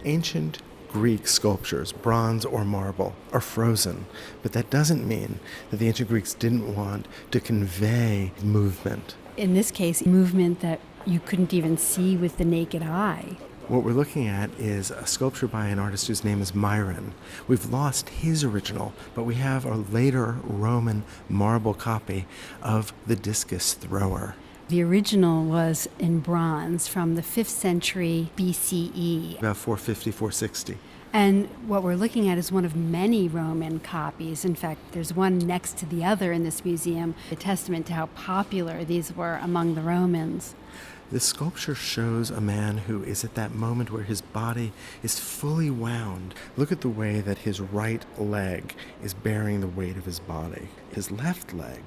Ancient Greek sculptures, bronze or marble, are frozen, but that doesn't mean that the ancient Greeks didn't want to convey movement. In this case, movement that you couldn't even see with the naked eye. What we're looking at is a sculpture by an artist whose name is Myron. We've lost his original, but we have a later Roman marble copy of the Discus Thrower. The original was in bronze from the 5th century B.C.E. About 450, 460. And what we're looking at is one of many Roman copies. In fact, there's one next to the other in this museum, a testament to how popular these were among the Romans. This sculpture shows a man who is at that moment where his body is fully wound. Look at the way that his right leg is bearing the weight of his body. His left leg,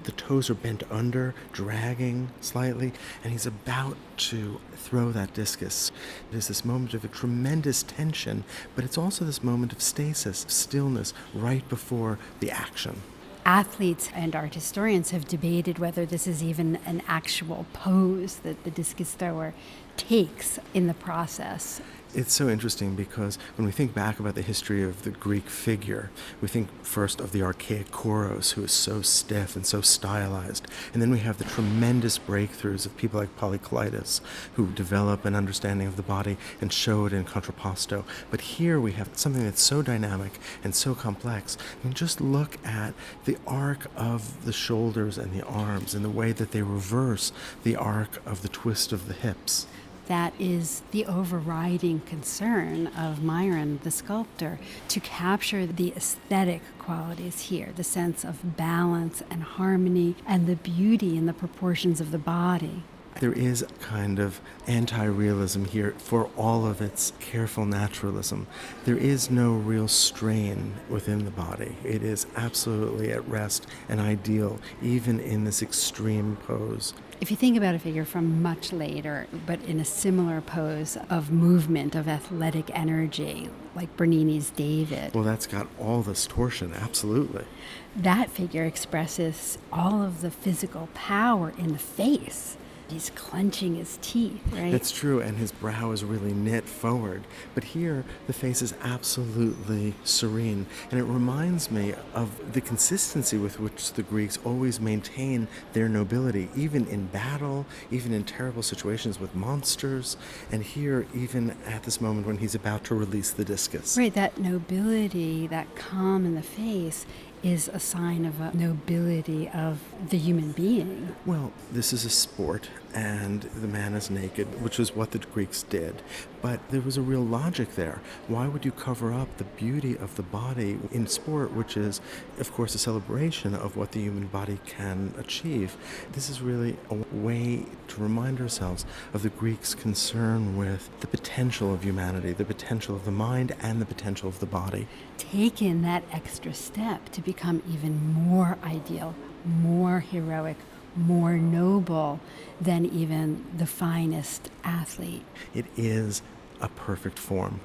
the toes are bent under, dragging slightly, and he's about to throw that discus. There's this moment of a tremendous tension, but it's also this moment of stasis, stillness, right before the action. Athletes and art historians have debated whether this is even an actual pose that the discus thrower takes in the process. It's so interesting because when we think back about the history of the Greek figure, we think first of the archaic Koros, who is so stiff and so stylized. And then we have the tremendous breakthroughs of people like Polyclitus, who develop an understanding of the body and show it in contrapposto. But here we have something that's so dynamic and so complex. I mean, just look at the arc of the shoulders and the arms and the way that they reverse the arc of the twist of the hips. That is the overriding concern of Myron, the sculptor, to capture the aesthetic qualities here, the sense of balance and harmony and the beauty in the proportions of the body. There is a kind of anti-realism here for all of its careful naturalism. There is no real strain within the body. It is absolutely at rest and ideal, even in this extreme pose. If you think about a figure from much later, but in a similar pose of movement, of athletic energy, like Bernini's David. Well, that's got all this torsion, absolutely. That figure expresses all of the physical power in the face. He's clenching his teeth, right? That's true, and his brow is really knit forward. But here, the face is absolutely serene, and it reminds me of the consistency with which the Greeks always maintain their nobility, even in battle, even in terrible situations with monsters, and here, even at this moment when he's about to release the discus. Right, that nobility, that calm in the face, is a sign of a nobility of the human being. Well, this is a sport, and the man is naked, which is what the Greeks did. But there was a real logic there. Why would you cover up the beauty of the body in sport, which is, of course, a celebration of what the human body can achieve? This is really a way to remind ourselves of the Greeks' concern with the potential of humanity, the potential of the mind, and the potential of the body. Taken that extra step to become even more ideal, more heroic, more noble than even the finest athlete. It is a perfect form.